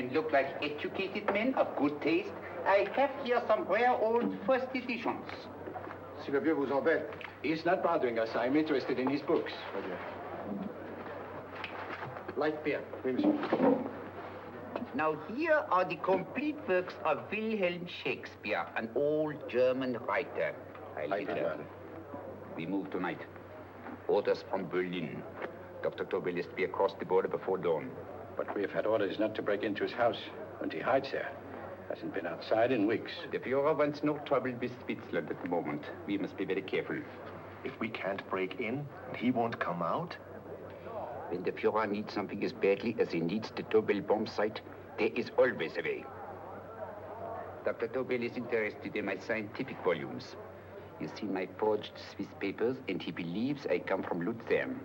gentlemen look like educated men of good taste, I have here some rare old first editions. Si le vieux vous embête. He's not bothering us. I'm interested in his books. Light beer. Oui, monsieur. Now, here are the complete works of Wilhelm Shakespeare, an old German writer. We move tonight. Orders from Berlin. Dr. Tobel is to be across the border before dawn. But we have had orders not to break into his house, and he hides there. Hasn't been outside in weeks. The Führer wants no trouble with Switzerland at the moment. We must be very careful. If we can't break in, and he won't come out? When the Führer needs something as badly as he needs the Tobel bomb site, there is always a way. Dr. Tobel is interested in my scientific volumes. He's seen my forged Swiss papers, and he believes I come from Luzern.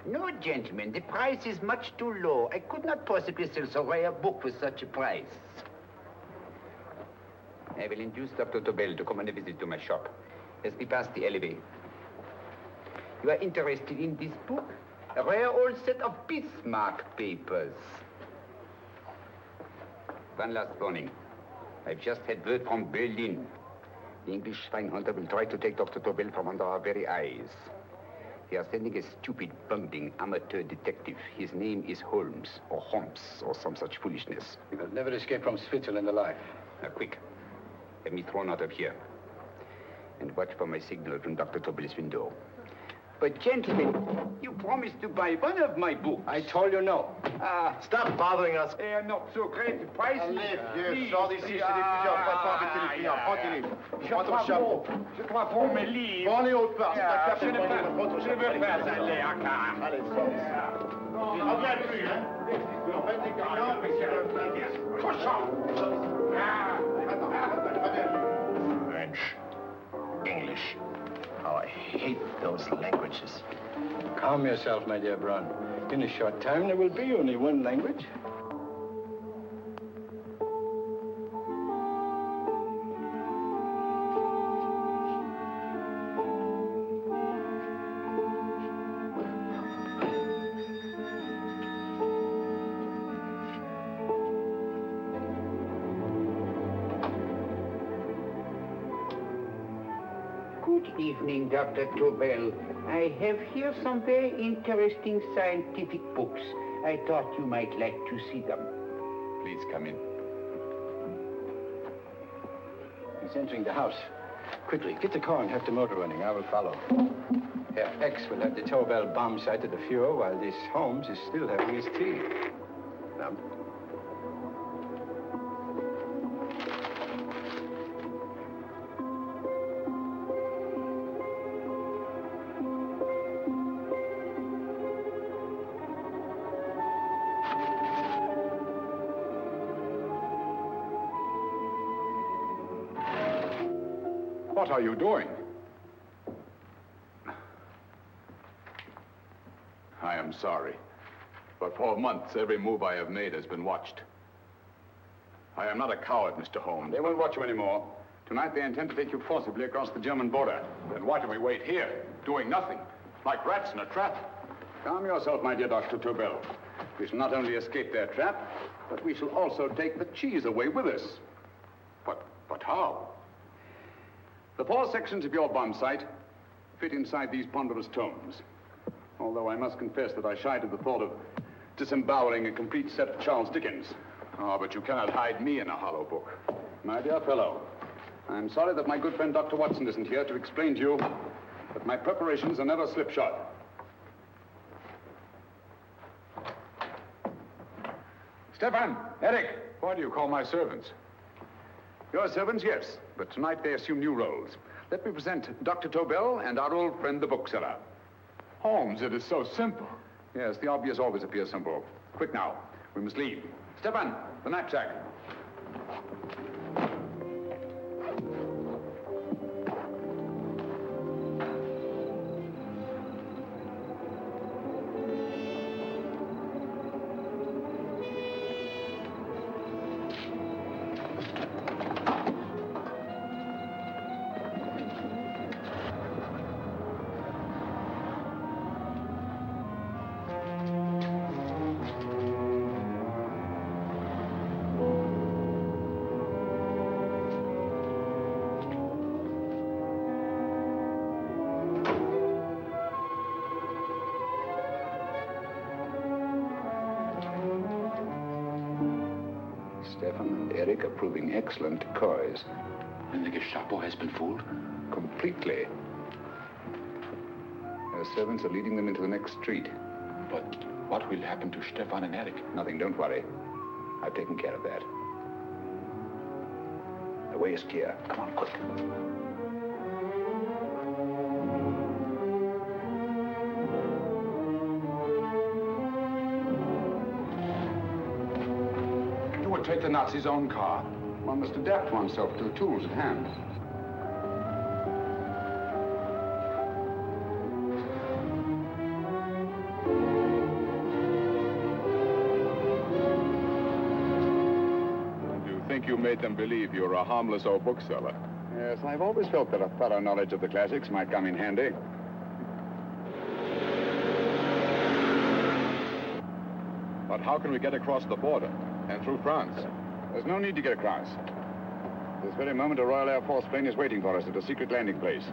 No, gentlemen, the price is much too low. I could not possibly sell so rare a book for such a price. I will induce Dr. Tobel to come on a visit to my shop as we pass the alleyway. You are interested in this book? A rare old set of Bismarck papers. One last warning. I've just had word from Berlin. The English swinehunter will try to take Dr. Tobel from under our very eyes. They are sending a stupid, bungling amateur detective. His name is Holmes, or some such foolishness. He will never escape from Switzerland alive. Now, quick. Have me thrown out of here. And watch for my signal from Dr. Tobel's window. But, gentlemen, you promised to buy one of my books. I told you no. Stop bothering us. They are not so great prices. Allez, vieux, sors d'ici, c'est d'étudiants. Pas de temps avec les clients. Prends-les. Prends ton chapeau. Je dois prendre mes livres. Prends-les autres parts. Je ne veux pas aller à Kaaren. Allez, sors. Il revient plus, hein. En fait, les clients, Cochon! French. English. How I hate those languages. Calm yourself, my dear Brown. In a short time, there will be only one language. Good evening, Dr. Tobel. I have here some very interesting scientific books. I thought you might like to see them. Please come in. He's entering the house. Quickly, get the car and have the motor running. I will follow. Herr X will have the Tobel bomb sight at the Führer while this Holmes is still having his tea. Now. What are you doing? I am sorry, but for months, every move I have made has been watched. I am not a coward, Mr. Holmes. They won't watch you anymore. Tonight, they intend to take you forcibly across the German border. Then why do we wait here, doing nothing, like rats in a trap? Calm yourself, my dear Dr. Tobel. We shall not only escape their trap, but we shall also take the cheese away with us. But how? The 4 sections of your bomb sight fit inside these ponderous tomes. Although I must confess that I shied at the thought of disemboweling a complete set of Charles Dickens. Oh, but you cannot hide me in a hollow book. My dear fellow, I'm sorry that my good friend Dr. Watson isn't here to explain to you that my preparations are never slipshod. Stefan, Eric, why do you call my servants? Your servants, yes, but tonight they assume new roles. Let me present Dr. Tobel and our old friend, the bookseller. Holmes, it is so simple. Yes, the obvious always appears simple. Quick now, we must leave. Stefan, the knapsack. Stefan and Eric are proving excellent decoys. And the Gestapo has been fooled? Completely. Their servants are leading them into the next street. But what will happen to Stefan and Eric? Nothing, don't worry. I've taken care of that. The way is clear. Come on, quick. You would take the Nazis' own car. One must adapt oneself to the tools at hand. You made them believe you were a harmless old bookseller. Yes, I've always felt that a thorough knowledge of the classics might come in handy. But how can we get across the border and through France? There's no need to get across. This very moment, a Royal Air Force plane is waiting for us at a secret landing place.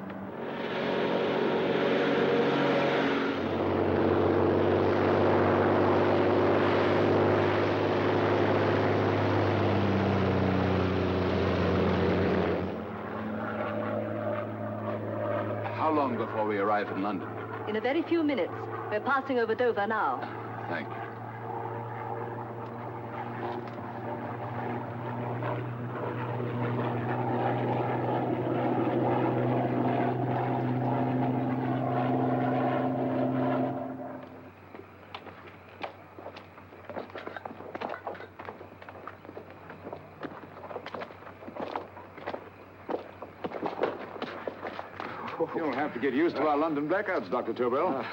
How long before we arrive in London? In a very few minutes. We're passing over Dover now. Thank you. You'll have to get used to our London blackouts, Dr. Tobel.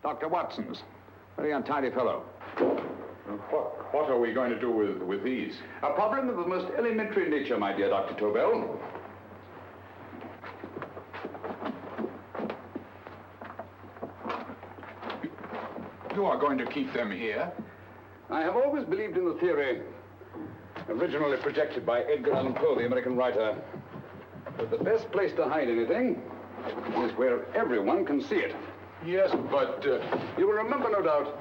Dr. Watson's. Very untidy fellow. What are we going to do with these? A problem of the most elementary nature, my dear Dr. Tobel. You are going to keep them here? I have always believed in the theory, originally projected by Edgar Allan Poe, the American writer, that the best place to hide anything is where everyone can see it. Yes, but... You will remember, no doubt,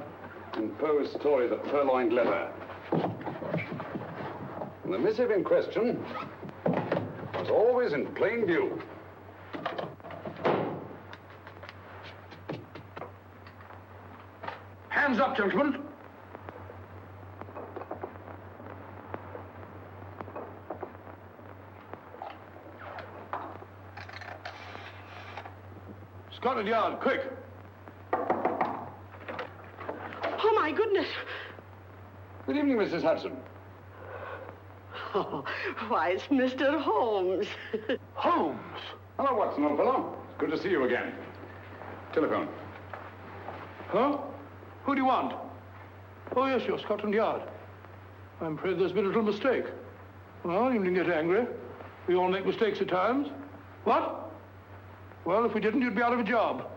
in Poe's story, The Purloined Letter. The missive in question was always in plain view. Hands up, gentlemen. Scotland Yard, quick. Oh, my goodness. Good evening, Mrs. Hudson. Oh, why, it's Mr. Holmes. Holmes. Hello, Watson, old fellow. It's good to see you again. Telephone. Huh? Who do you want? Oh, yes, you're Scotland Yard. I'm afraid there's been a little mistake. Well, you needn't get angry. We all make mistakes at times. What? Well, if we didn't, you'd be out of a job.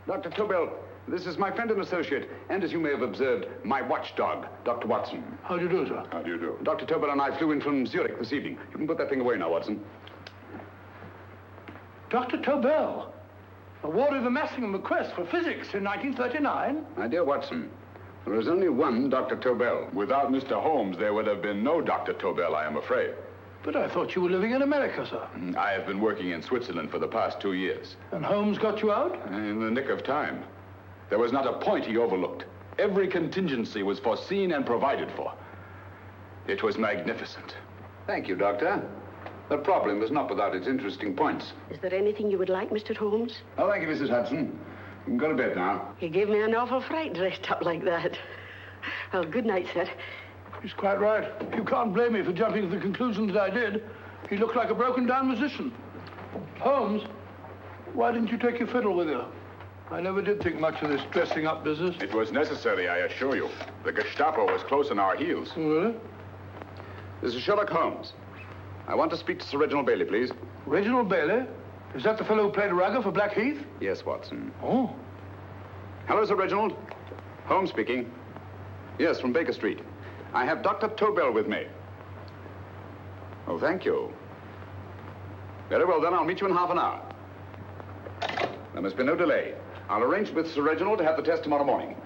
Dr. Tobel, this is my friend and associate, and as you may have observed, my watchdog, Dr. Watson. How do you do, sir? How do you do? Dr. Tobel and I flew in from Zurich this evening. You can put that thing away now, Watson. Dr. Tobel, awarded the Massingham Bequest for physics in 1939. My dear Watson, there is only one Dr. Tobel. Without Mr. Holmes, there would have been no Dr. Tobel, I am afraid. But I thought you were living in America, sir. I have been working in Switzerland for the past 2 years. And Holmes got you out? In the nick of time. There was not a point he overlooked. Every contingency was foreseen and provided for. It was magnificent. Thank you, Doctor. The problem is not without its interesting points. Is there anything you would like, Mr. Holmes? Oh, thank you, Mrs. Hudson. You can go to bed now. You gave me an awful fright dressed up like that. Well, good night, sir. He's quite right. You can't blame me for jumping to the conclusion that I did. He looked like a broken-down musician. Holmes, why didn't you take your fiddle with you? I never did think much of this dressing-up business. It was necessary, I assure you. The Gestapo was close on our heels. Really? This is Sherlock Holmes. I want to speak to Sir Reginald Bailey, please. Reginald Bailey? Is that the fellow who played Rugger for Blackheath? Yes, Watson. Oh. Hello, Sir Reginald. Holmes speaking. Yes, from Baker Street. I have Dr. Tobel with me. Oh, thank you. Very well, then. I'll meet you in half an hour. There must be no delay. I'll arrange with Sir Reginald to have the test tomorrow morning.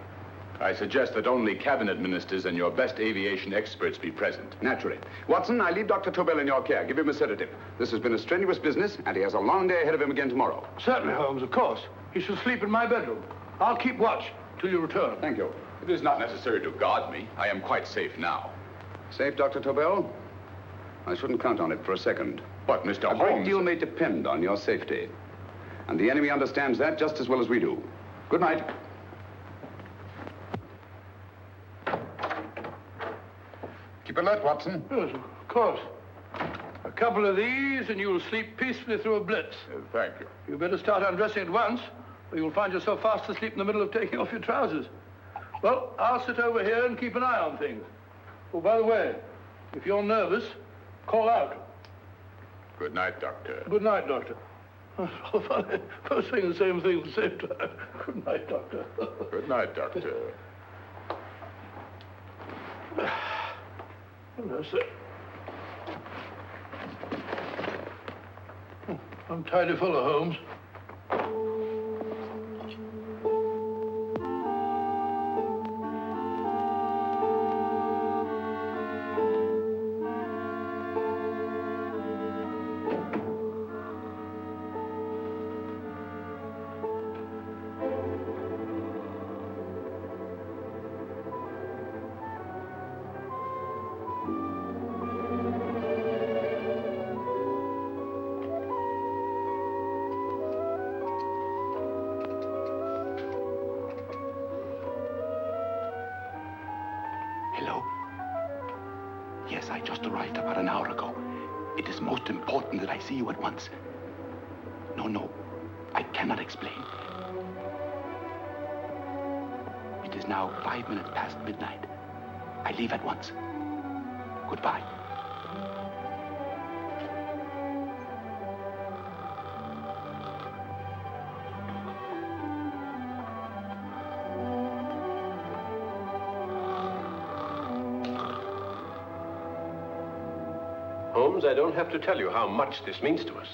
I suggest that only cabinet ministers and your best aviation experts be present. Naturally. Watson, I leave Dr. Tobel in your care. Give him a sedative. This has been a strenuous business, and he has a long day ahead of him again tomorrow. Certainly, Holmes, of course. He should sleep in my bedroom. I'll keep watch till you return. Thank you. It is not necessary to guard me. I am quite safe now. Safe, Dr. Tobel? I shouldn't count on it for a second. But, Mr. A Holmes... great deal may depend on your safety. And the enemy understands that just as well as we do. Good night. Keep alert, Watson. Yes, of course. A couple of these and you'll sleep peacefully through a blitz. Thank you. You better start undressing at once, or you'll find yourself fast asleep in the middle of taking off your trousers. Well, I'll sit over here and keep an eye on things. Oh, by the way, if you're nervous, call out. Good night, Doctor. Good night, Doctor. Oh, funny. Both saying the same thing at the same time. Good night, Doctor. Good night, Doctor. Hello, sir. I'm tidy full of Holmes. Hello? Yes, I just arrived about an hour ago. It is most important that I see you at once. No, I cannot explain. It is now 5 minutes past midnight. I leave at once. Goodbye. Holmes, I don't have to tell you how much this means to us.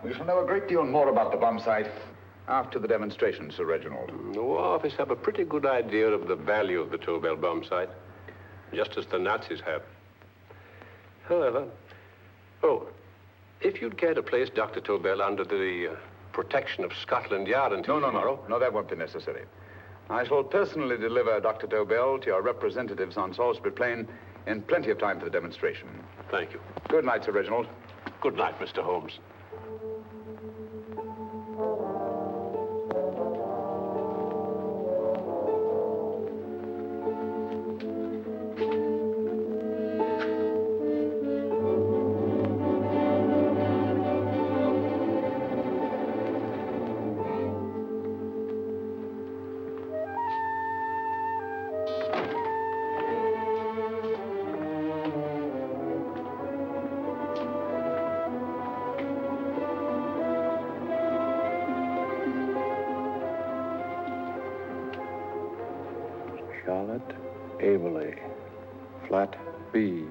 We shall know a great deal more about the bomb site after the demonstration, Sir Reginald. The War Office have a pretty good idea of the value of the Tobel bomb site, just as the Nazis have. However, if you'd care to place Dr. Tobel under the protection of Scotland Yard until tomorrow... No, that won't be necessary. I shall personally deliver Dr. Tobel to your representatives on Salisbury Plain in plenty of time for the demonstration. Thank you. Good night, Sir Reginald. Good night, Mr. Holmes. Eberli, flat B.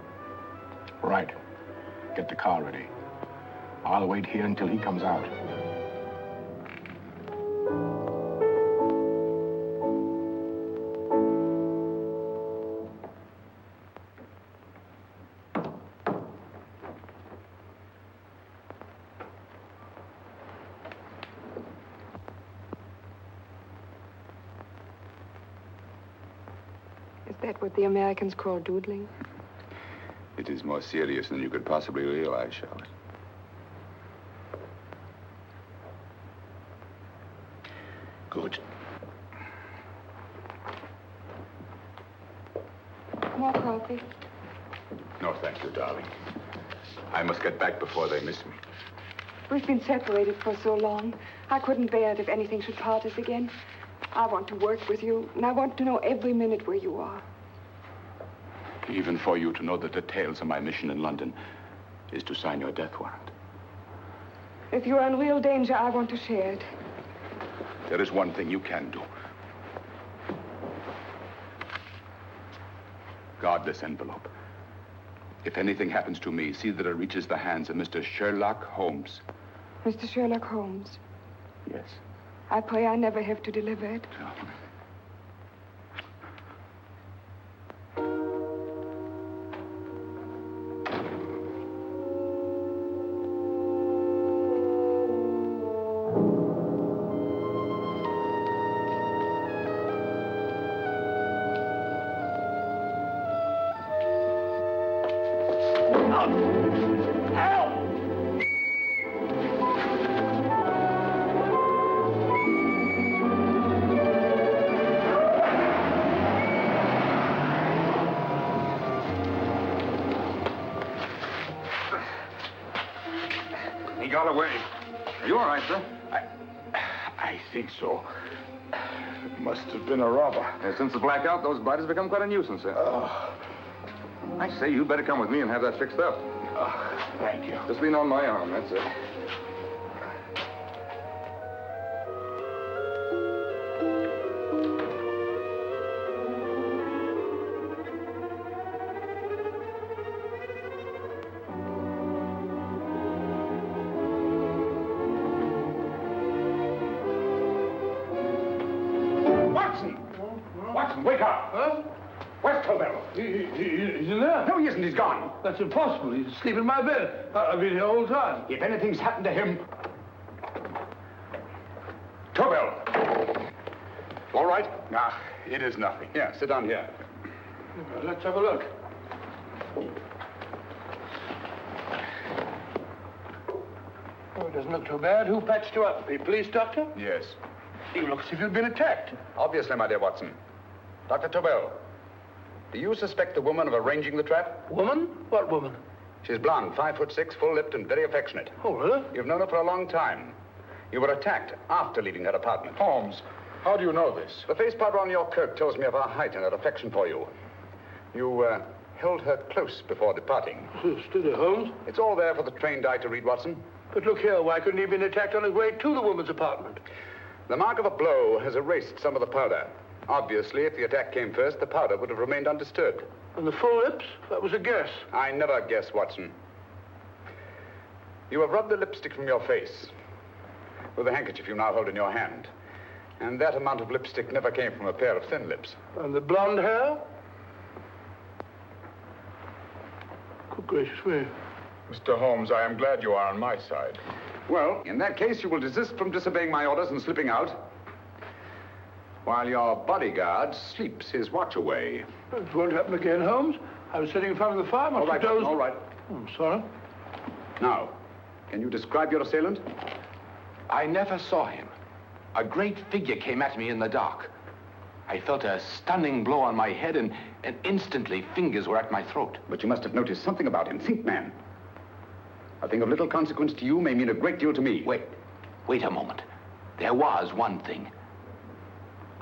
Right. Get the car ready. I'll wait here until he comes out. Is that what the Americans call doodling? It is more serious than you could possibly realize, Charlotte. Good. More coffee? No, thank you, darling. I must get back before they miss me. We've been separated for so long. I couldn't bear it if anything should part us again. I want to work with you, and I want to know every minute where you are. Even for you to know the details of my mission in London is to sign your death warrant. If you are in real danger, I want to share it. There is one thing you can do. Guard this envelope. If anything happens to me, see that it reaches the hands of Mr. Sherlock Holmes. Mr. Sherlock Holmes. Yes. I pray I never have to deliver it. No. He got away. Are you all right, sir? I think so. Must have been a robber. Since the blackout, those biters have become quite a nuisance, sir. I say, you'd better come with me and have that fixed up. Thank you. Just lean on my arm, that's it. Watson, wake up! Huh? Where's Tobel? He's in there. No, he isn't. He's gone. That's impossible. He's asleep in my bed. I've been here all the time. If anything's happened to him... Tobel! All right? Nah, it is nothing. Here, sit down here. Let's have a look. Oh, it doesn't look too bad. Who patched you up? The police doctor? Yes. You look as if you'd been attacked. Obviously, my dear Watson. Dr. Tobel, do you suspect the woman of arranging the trap? Woman? What woman? She's blonde, 5'6", full-lipped, and very affectionate. Oh, really? You've known her for a long time. You were attacked after leaving her apartment. Holmes, how do you know this? The face powder on your coat tells me of her height and her affection for you. You held her close before departing. Steady, Holmes. It's all there for the trained eye to read, Watson. But look here, why couldn't he have been attacked on his way to the woman's apartment? The mark of a blow has erased some of the powder. Obviously, if the attack came first, the powder would have remained undisturbed. And the full lips? That was a guess. I never guess, Watson. You have rubbed the lipstick from your face with the handkerchief you now hold in your hand. And that amount of lipstick never came from a pair of thin lips. And the blonde hair? Good gracious me. Mr. Holmes, I am glad you are on my side. Well, in that case, you will desist from disobeying my orders and slipping out, while your bodyguard sleeps his watch away. It won't happen again, Holmes. I was sitting in front of the fire. All right, Watson, all right. I'm sorry. Now, can you describe your assailant? I never saw him. A great figure came at me in the dark. I felt a stunning blow on my head, and instantly fingers were at my throat. But you must have noticed something about him. Think, man. A thing of little consequence to you may mean a great deal to me. Wait a moment. There was one thing.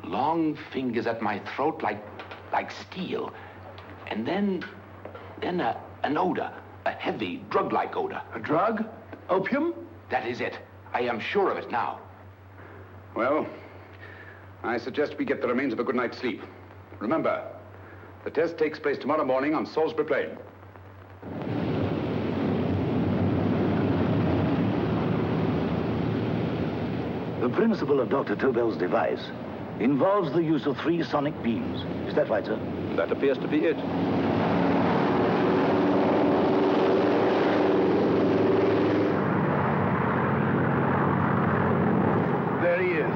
Long fingers at my throat like steel. And then an odor, a heavy, drug-like odor. A drug? Opium? That is it. I am sure of it now. Well, I suggest we get the remains of a good night's sleep. Remember, the test takes place tomorrow morning on Salisbury Plain. The principle of Dr. Tobel's device involves the use of 3 sonic beams. Is that right, sir? That appears to be it. There he is.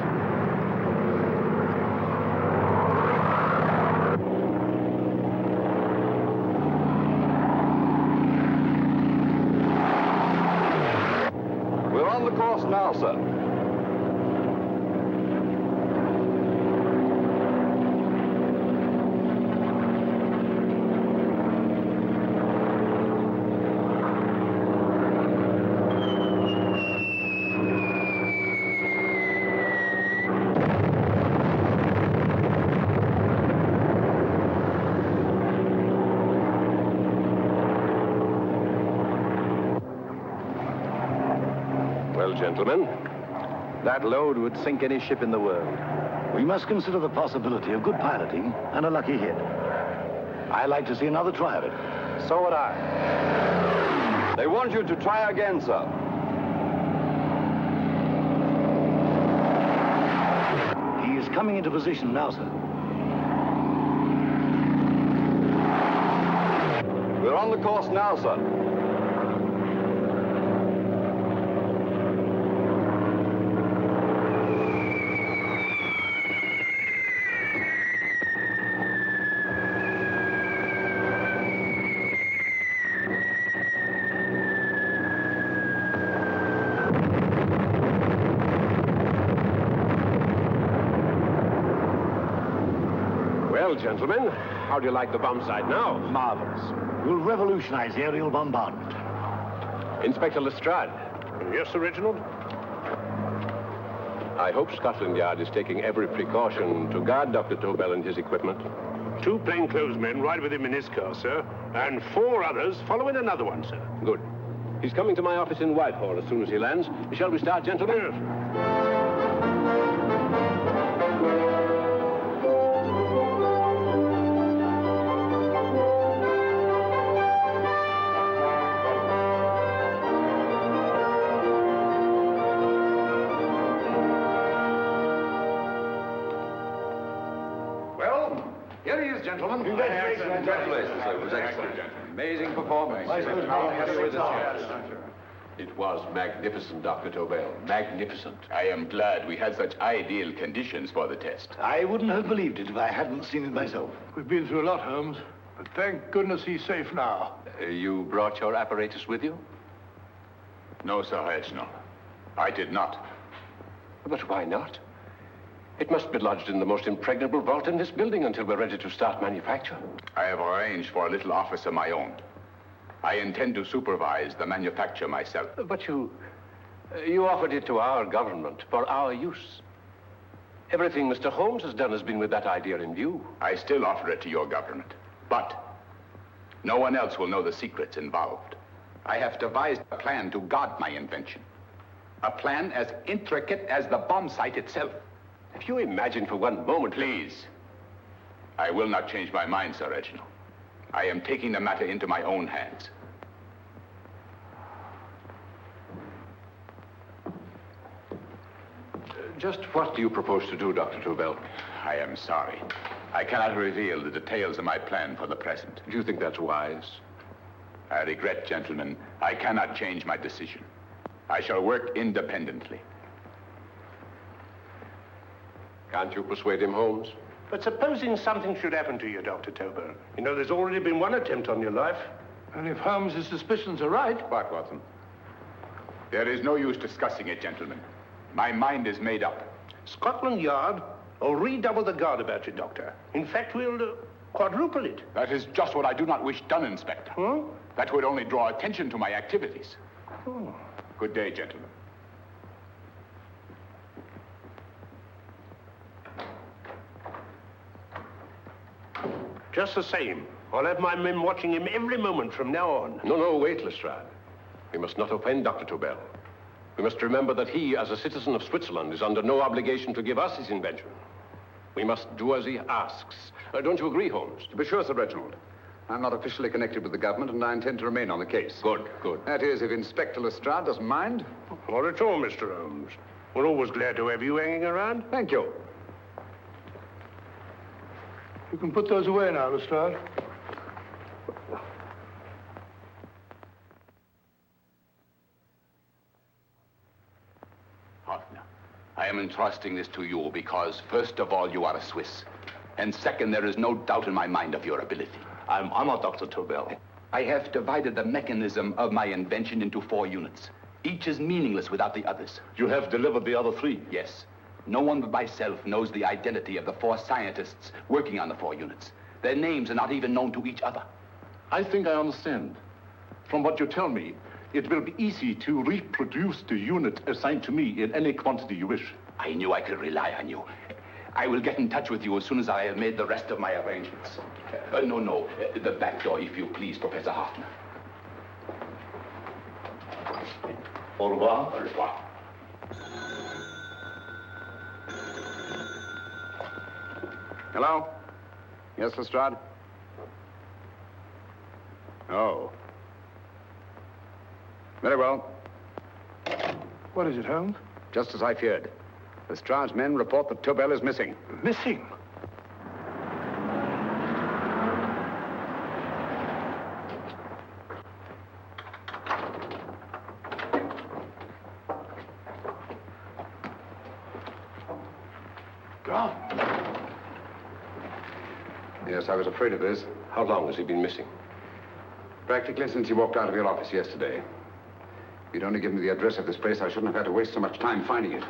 We're on the course now, sir. Well, gentlemen, that load would sink any ship in the world. We must consider the possibility of good piloting and a lucky hit. I'd like to see another try of it. So would I. They want you to try again, sir. He is coming into position now, sir. We're on the course now, sir. Well, gentlemen, how do you like the bomb sight now? Marvelous. We'll revolutionize aerial bombardment. Inspector Lestrade. Yes, Sir Reginald? I hope Scotland Yard is taking every precaution to guard Dr. Tobel and his equipment. 2 plainclothesmen ride with him in his car, sir, and 4 others follow in another one, sir. Good. He's coming to my office in Whitehall as soon as he lands. Shall we start, gentlemen? Yes. Here he is, gentlemen. Congratulations, sir. It was excellent. Amazing performance. It was magnificent, Dr. Tobel. Magnificent. I am glad we had such ideal conditions for the test. I wouldn't have believed it if I hadn't seen it myself. We've been through a lot, Holmes, but thank goodness he's safe now. You brought your apparatus with you? No, Sir Reginald. I did not. But why not? It must be lodged in the most impregnable vault in this building until we're ready to start manufacture. I have arranged for a little office of my own. I intend to supervise the manufacture myself. But you offered it to our government for our use. Everything Mr. Holmes has done has been with that idea in view. I still offer it to your government, but no one else will know the secrets involved. I have devised a plan to guard my invention. A plan as intricate as the bomb sight itself. If you imagine for one moment... Please. I will not change my mind, Sir Reginald. I am taking the matter into my own hands. Just what do you propose to do, Dr. Tobel? I am sorry. I cannot reveal the details of my plan for the present. Do you think that's wise? I regret, gentlemen, I cannot change my decision. I shall work independently. Can't you persuade him, Holmes? But supposing something should happen to you, Dr. Tobel. You know, there's already been one attempt on your life. And if Holmes' suspicions are right... What, Watson? There is no use discussing it, gentlemen. My mind is made up. Scotland Yard will redouble the guard about you, Doctor. In fact, we'll quadruple it. That is just what I do not wish done, Inspector. Huh? That would only draw attention to my activities. Oh. Good day, gentlemen. Just the same, I'll have my men watching him every moment from now on. No, wait, Lestrade. We must not offend Dr. Tobel. We must remember that he, as a citizen of Switzerland, is under no obligation to give us his invention. We must do as he asks. Don't you agree, Holmes? To be sure, Sir Reginald. I'm not officially connected with the government, and I intend to remain on the case. Good, good. That is, if Inspector Lestrade doesn't mind. Not at all, Mr. Holmes. We're always glad to have you hanging around. Thank you. You can put those away now, Lestrade. Partner, I am entrusting this to you because, first of all, you are a Swiss. And second, there is no doubt in my mind of your ability. I'm honored, Dr. Tobel. I have divided the mechanism of my invention into 4 units. Each is meaningless without the others. You have delivered the other 3? Yes. No one but myself knows the identity of the 4 scientists working on the 4 units. Their names are not even known to each other. I think I understand. From what you tell me, it will be easy to reproduce the unit assigned to me in any quantity you wish. I knew I could rely on you. I will get in touch with you as soon as I have made the rest of my arrangements. No. The back door, if you please, Professor Hoffner. Au revoir. Au revoir. Hello? Yes, Lestrade? Oh. Very well. What is it, Holmes? Just as I feared. Lestrade's men report that Tobel is missing. Missing? Gone. Yes, I was afraid of this. How long has he been missing? Practically since he walked out of your office yesterday. If you'd only given me the address of this place, I shouldn't have had to waste so much time finding it.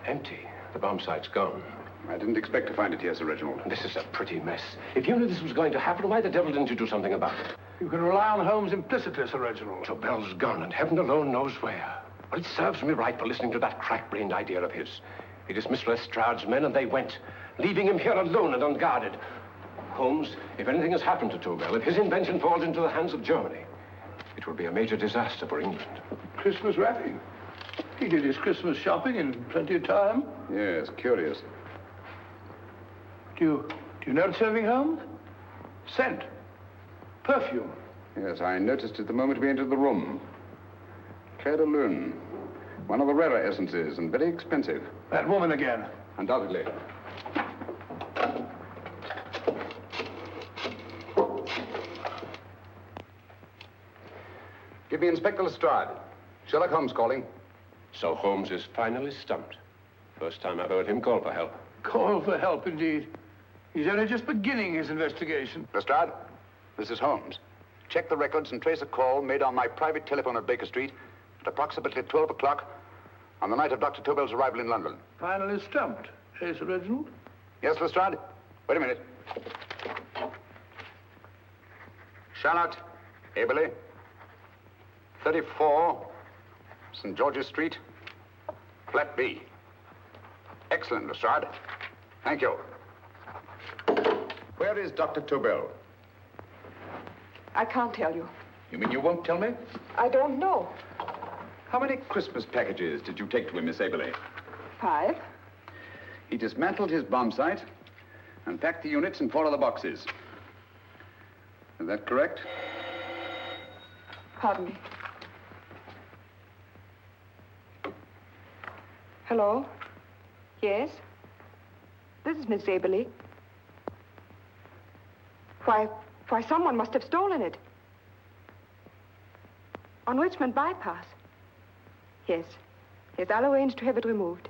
Empty. The bomb site's gone. I didn't expect to find it here, Sir Reginald. This is a pretty mess. If you knew this was going to happen, why the devil didn't you do something about it? You can rely on Holmes implicitly, Sir Reginald. Tobel's gone, and heaven alone knows where. Well, it serves me right for listening to that crack-brained idea of his. He dismissed Lestrade's men, and they went, leaving him here alone and unguarded. Holmes, if anything has happened to Tobel, if his invention falls into the hands of Germany, it will be a major disaster for England. Christmas wrapping. He did his Christmas shopping in plenty of time. Yes, curious. Do you notice anything, Holmes? Scent. Perfume. Yes, I noticed it the moment we entered the room. Claire de Lune. One of the rarer essences, and very expensive. That woman again. Undoubtedly. Give me Inspector Lestrade. Sherlock Holmes calling. So Holmes is finally stumped. First time I've heard him call for help. Call for help, indeed. He's only just beginning his investigation. Lestrade, this is Holmes. Check the records and trace a call made on my private telephone at Baker Street at approximately 12 o'clock on the night of Dr. Tobel's arrival in London. Finally stumped, eh, Sir Reginald? Yes, Lestrade? Wait a minute. Charlotte, Eberli, 34, St. George's Street, flat B. Excellent, Lestrade. Thank you. Where is Dr. Tobel? I can't tell you. You mean you won't tell me? I don't know. How many Christmas packages did you take to him, Miss Eberli? 5. He dismantled his bomb site and packed the units in 4 other boxes. Is that correct? Pardon me. Hello? Yes? This is Miss Eberli. Why, someone must have stolen it. On Richmond Bypass. Yes. Yes, I'll arrange to have it removed.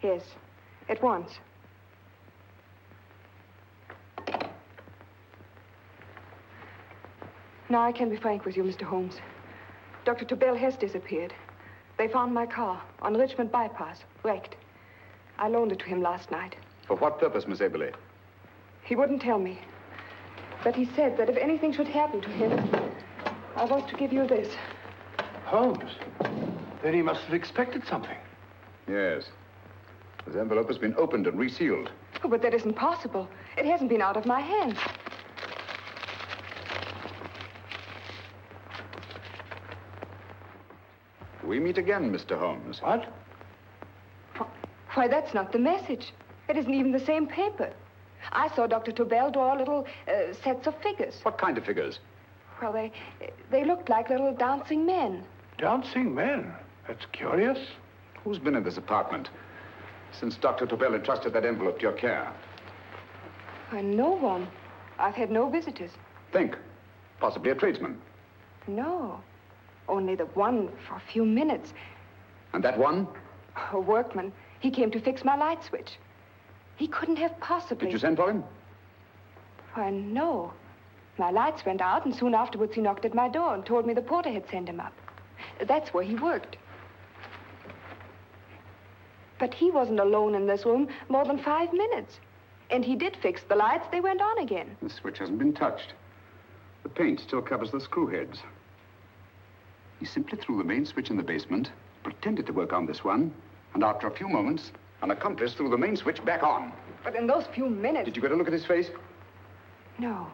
Yes, at once. Now I can be frank with you, Mr. Holmes. Dr. Tobel has disappeared. They found my car on Richmond Bypass, wrecked. I loaned it to him last night. For what purpose, Miss Eberli? He wouldn't tell me. But he said that if anything should happen to him, I was to give you this. Holmes? Then he must have expected something. Yes. This envelope has been opened and resealed. Oh, but that isn't possible. It hasn't been out of my hands. We meet again, Mr. Holmes. What? Why, that's not the message. It isn't even the same paper. I saw Dr. Tobel draw little sets of figures. What kind of figures? Well, they looked like little dancing men. Dancing men? That's curious. Who's been in this apartment since Dr. Tobel entrusted that envelope to your care? No one. I've had no visitors. Think. Possibly a tradesman. No. Only the one for a few minutes. And that one? A workman. He came to fix my light switch. He couldn't have possibly... Did you send for him? Why, no. My lights went out, and soon afterwards he knocked at my door and told me the porter had sent him up. That's where he worked. But he wasn't alone in this room more than 5 minutes. And he did fix the lights. They went on again. The switch hasn't been touched. The paint still covers the screw heads. He simply threw the main switch in the basement, pretended to work on this one, and after a few moments, an accomplice threw the main switch back on. But in those few minutes... Did you get a look at his face? No,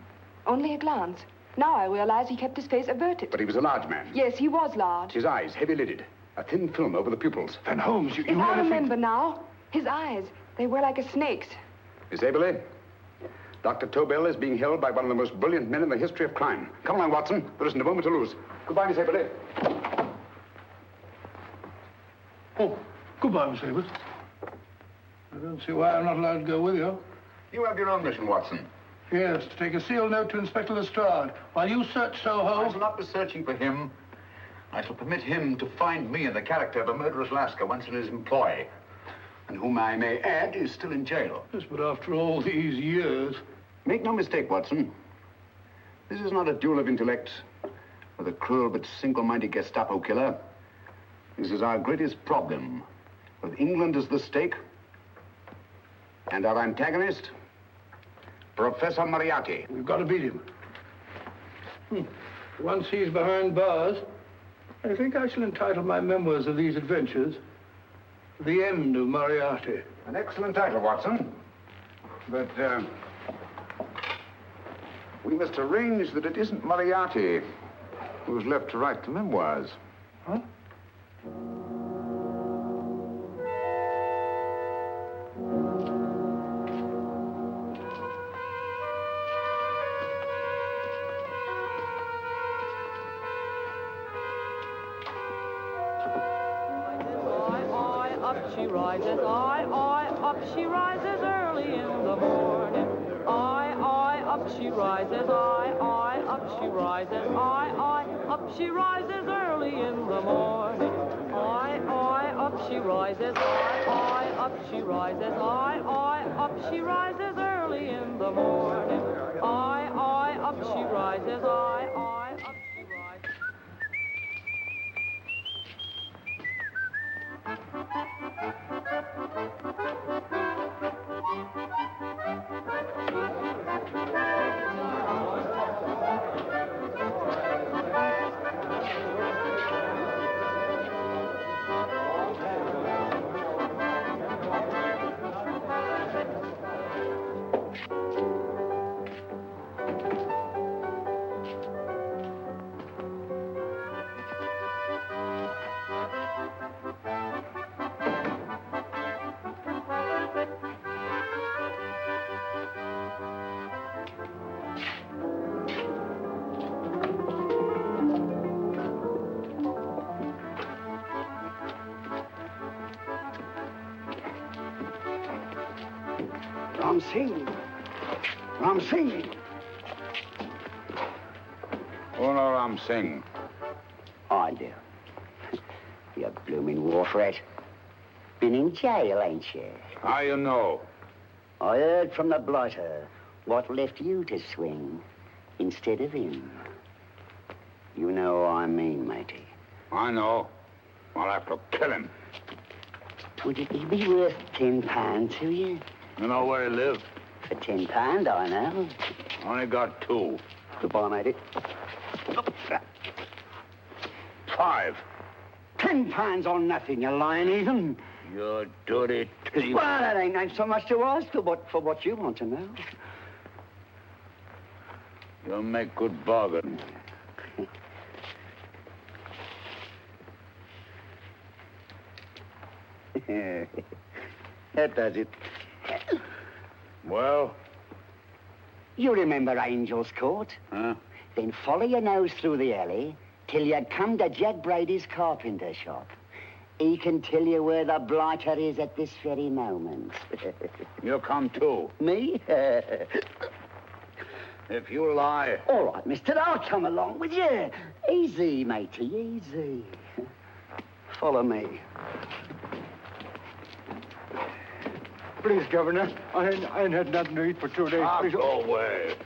only a glance. Now I realize he kept his face averted. But he was a large man. Yes, he was large. His eyes heavy-lidded, a thin film over the pupils. Then Holmes, you I remember now. His eyes, They were like a snake's. Miss Eberli, Dr. Tobel is being held by one of the most brilliant men in the history of crime. Come along, Watson. There isn't a moment to lose. Goodbye, Miss Eberli. Oh, goodbye, Miss Eberli. I don't see why I'm not allowed to go with you. You have your own mission, Watson. Yes, to take a sealed note to Inspector Lestrade while you search Soho. I shall not be searching for him. I shall permit him to find me in the character of a murderous Lascar once in his employ, and whom I may add is still in jail. Yes, but after all these years... Make no mistake, Watson. This is not a duel of intellects with a cruel but single-minded Gestapo killer. This is our greatest problem, with England as the stake, and our antagonist, Professor Moriarty. We've got to beat him. Once he's behind bars, I think I shall entitle my memoirs of these adventures, The End of Moriarty. An excellent title, Watson. But, we must arrange that it isn't Moriarty who's left to write the memoirs. Huh? She rises, up she rises early in the morning. Up she rises, up she rises, up she rises early in the morning. Up she rises, up she rises, up she rises early in the morning. Up she rises, up she rises. Ram Singh. Oh, no, Ram Singh. I do. You blooming war threat. Been in jail, ain't you? How you know? I heard from the blighter what left you to swing instead of him. You know what I mean, matey. I know. I'll have to kill him. Would it be worth £10 to you? You know where he lives? For £10, I know. Only got 2. Goodbye, matey. $5. £10 on nothing, you lying heathen. You dirty thief. Well, that ain't so much to ask for what you want to know. You'll make good bargain. That does it. Well? You remember Angel's Court? Huh? Then follow your nose through the alley till you come to Jack Brady's carpenter shop. He can tell you where the blighter is at this very moment. You come too. Me? If you lie... All right, mister, I'll come along with you. Easy, matey, easy. Follow me. Please, Governor, I ain't had nothing to eat for 2 days. Please. Go away.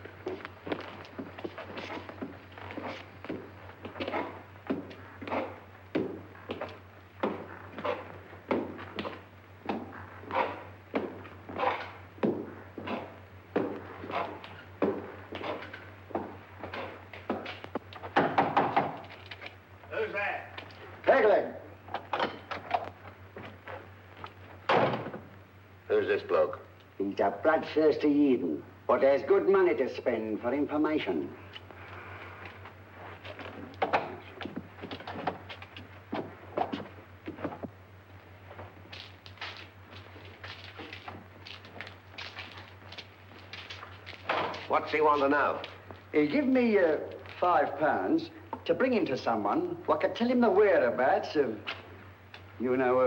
Who's that? Pegleg. Who's this bloke? He's a bloodthirsty heathen, but there's good money to spend for information. What's he want to know? He give me £5 to bring him to someone who could tell him the whereabouts of you know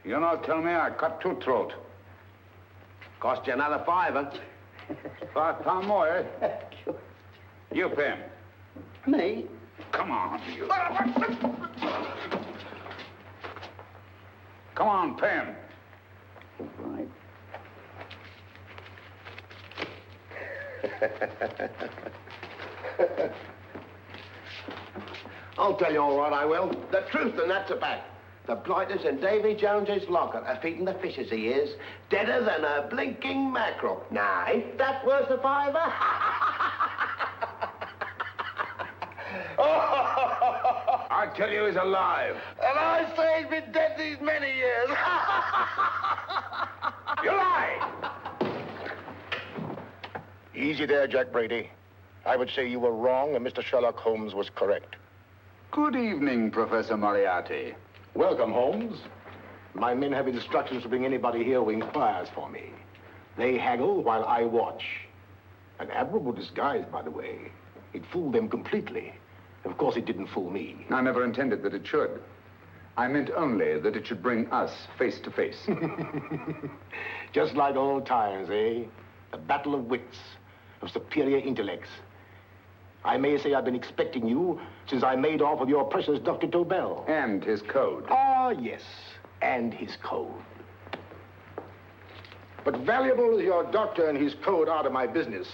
who. You not tell me I cut two throat. Cost you another £5. £5 more, eh? You pay him. Me? Come on, you. Come on, pay him. Right. I'll tell you all right, I will. The truth, and that's a fact. The blighters in Davy Jones's locker are feeding the fishes, he is. Deader than a blinking mackerel. Now, ain't that worth a £5? I tell you he's alive. And I say he's been dead these many years. You lie! Easy there, Jack Brady. I would say you were wrong and Mr. Sherlock Holmes was correct. Good evening, Professor Moriarty. Welcome, Holmes. My men have instructions to bring anybody here who inquires for me. They haggle while I watch. An admirable disguise, by the way. It fooled them completely. Of course, it didn't fool me. I never intended that it should. I meant only that it should bring us face to face. Just like old times, eh? A battle of wits, of superior intellects. I may say I've been expecting you since I made off with your precious Dr. Tobel. And his code. Ah, yes, and his code. But valuable as your doctor and his code are to my business,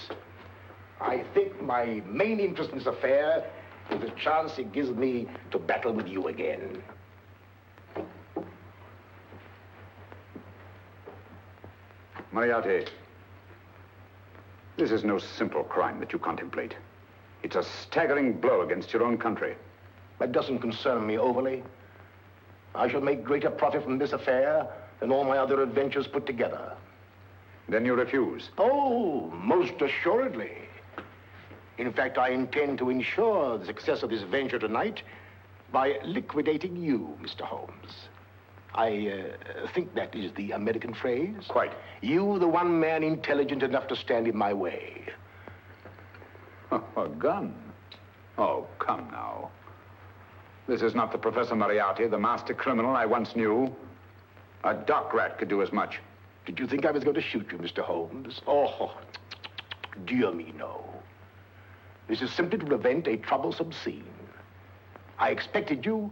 I think my main interest in this affair is the chance it gives me to battle with you again. Moriarty, this is no simple crime that you contemplate. It's a staggering blow against your own country. That doesn't concern me overly. I shall make greater profit from this affair than all my other adventures put together. Then you refuse? Oh, most assuredly. In fact, I intend to ensure the success of this venture tonight by liquidating you, Mr. Holmes. I think that is the American phrase. Quite. You, the one man intelligent enough to stand in my way. A gun? Oh, come now. This is not the Professor Moriarty, the master criminal I once knew. A dock rat could do as much. Did you think I was going to shoot you, Mr. Holmes? Oh, dear me, no. This is simply to prevent a troublesome scene. I expected you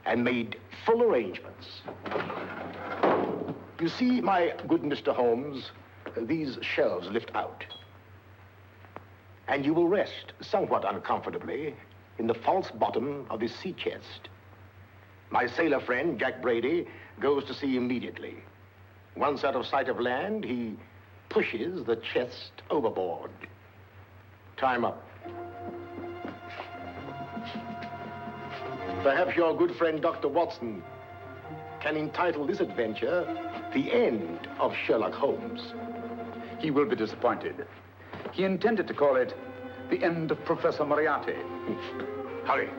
and made full arrangements. You see, my good Mr. Holmes, these shelves lift out. And you will rest somewhat uncomfortably in the false bottom of this sea chest. My sailor friend, Jack Brady, goes to sea immediately. Once out of sight of land, he pushes the chest overboard. Time up. Perhaps your good friend, Dr. Watson, can entitle this adventure The End of Sherlock Holmes. He will be disappointed. He intended to call it The End of Professor Moriarty. Hurry.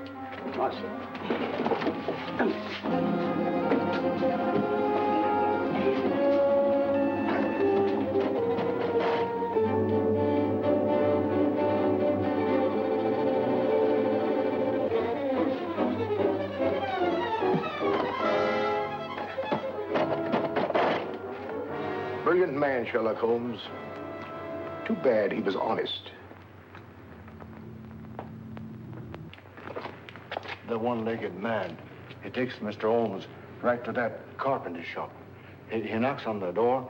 Brilliant man, Sherlock Holmes. Too bad he was honest. The one-legged man. He takes Mr. Holmes right to that carpenter shop. He knocks on the door,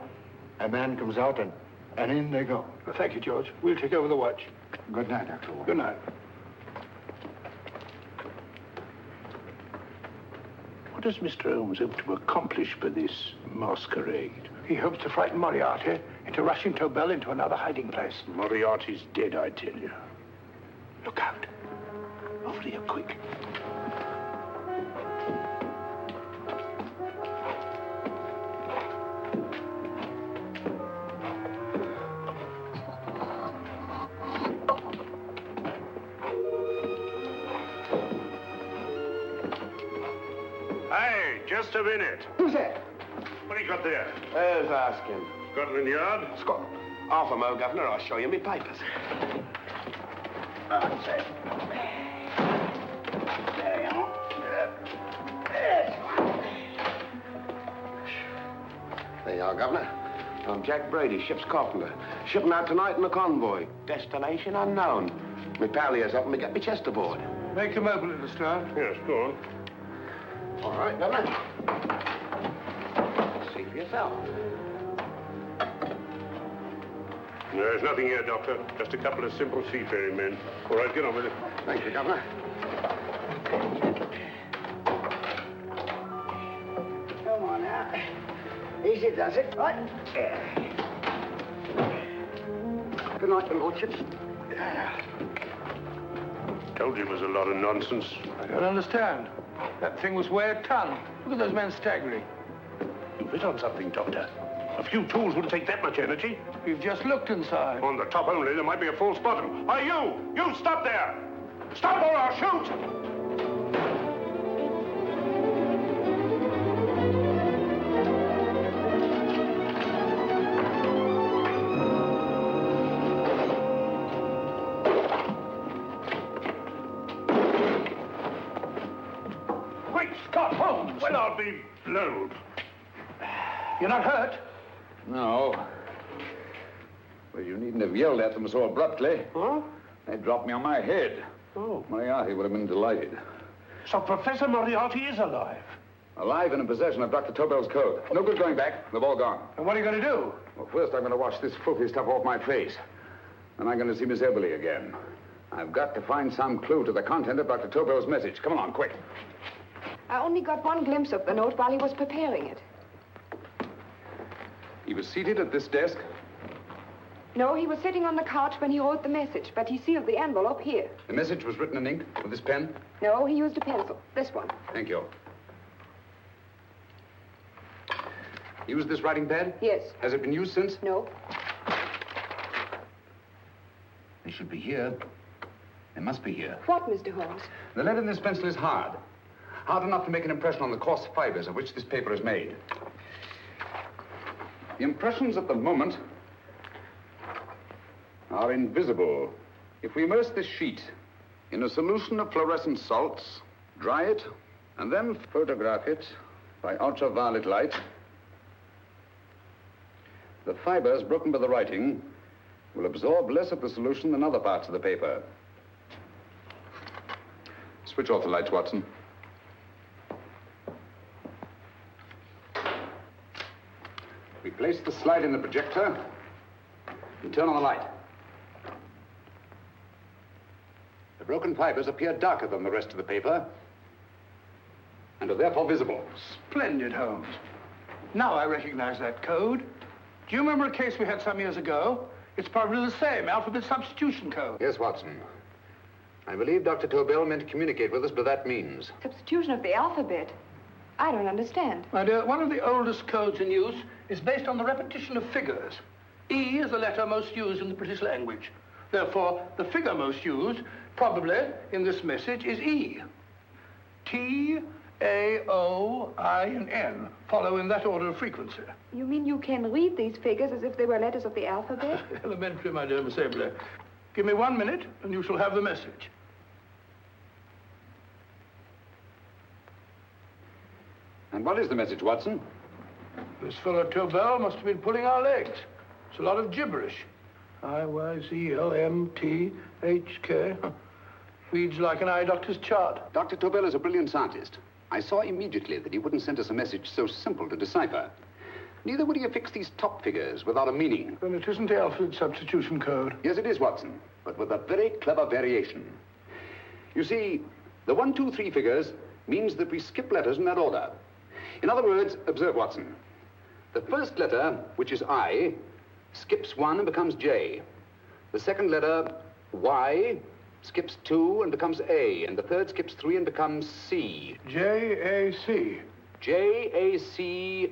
a man comes out, and in they go. Well, thank you, George. We'll take over the watch. Good night, Dr. Holmes. Good night. What does Mr. Holmes hope to accomplish by this masquerade? He hopes to frighten Moriarty into rushing Tobel into another hiding place. Moriarty's dead, I tell you. Look out. Over here, quick. Hey, just a minute. Who's that? What do you got there? Let's ask him. Scotland Yard? Scotland. Half a mo, Governor. I'll show you my papers. That's it. There you are. There you are, Governor. I'm Jack Brady, ship's carpenter. Shipping out tonight in a convoy. Destination unknown. My pal here's helping me get my chest aboard. Make him open it, Lestrade. Yes, go on. All right, Governor. See for yourself. There's nothing here, Doctor. Just a couple of simple seafaring men. All right, get on with it. Thank you, Governor. Come on now. Easy does it, right? Good night, your lordships. Told you it was a lot of nonsense. I don't understand. That thing was weighed a ton. Look at those men staggering. You've hit on something, Doctor. A few tools wouldn't take that much energy. We've just looked inside. On the top only, there might be a false bottom. Hey, you! You stop there! Stop or I'll shoot! Great Scott, Holmes! Well, I'll be blowed. You're not hurt? No. Well, you needn't have yelled at them so abruptly. Huh? They dropped me on my head. Oh. Moriarty would have been delighted. So Professor Moriarty is alive? Alive and in possession of Dr. Tobel's code. No good going back. They've all gone. And what are you going to do? Well, first I'm going to wash this filthy stuff off my face. Then I'm going to see Miss Eberli again. I've got to find some clue to the content of Dr. Tobel's message. Come along, quick. I only got one glimpse of the note while he was preparing it. He was seated at this desk. No, he was sitting on the couch when he wrote the message, but he sealed the envelope here. The message was written in ink with this pen? No, he used a pencil. This one. Thank you. Used this writing pad? Yes. Has it been used since? No. They should be here. They must be here. What, Mr. Holmes? The lead in this pencil is hard. Hard enough to make an impression on the coarse fibers of which this paper is made. The impressions at the moment are invisible. If we immerse this sheet in a solution of fluorescent salts, dry it, and then photograph it by ultraviolet light, the fibers broken by the writing will absorb less of the solution than other parts of the paper. Switch off the lights, Watson. We place the slide in the projector and turn on the light. The broken fibers appear darker than the rest of the paper and are therefore visible. Splendid, Holmes. Now I recognize that code. Do you remember a case we had some years ago? It's probably the same, alphabet substitution code. Yes, Watson. I believe Dr. Tobel meant to communicate with us by that means. Substitution of the alphabet? I don't understand. My dear, one of the oldest codes in use is based on the repetition of figures. E is the letter most used in the British language. Therefore, the figure most used, probably, in this message is E. T, A, O, I, and N follow in that order of frequency. You mean you can read these figures as if they were letters of the alphabet? Elementary, my dear Miss Eberli. Give me 1 minute, and you shall have the message. And what is the message, Watson? This fellow Tobel must have been pulling our legs. It's a lot of gibberish. I-Y-Z-L-M-T-H-K. Reads like an eye doctor's chart. Dr. Tobel is a brilliant scientist. I saw immediately that he wouldn't send us a message so simple to decipher. Neither would he affix these top figures without a meaning. Then it isn't the alphabet substitution code. Yes, it is, Watson, but with a very clever variation. You see, the 1, 2, 3 figures means that we skip letters in that order. In other words, observe, Watson. The first letter, which is I, skips 1 and becomes J. The second letter, Y, skips 2 and becomes A. And the third skips 3 and becomes C. J-A-C. J-A-C-O-B-D-U-R-R-E-R.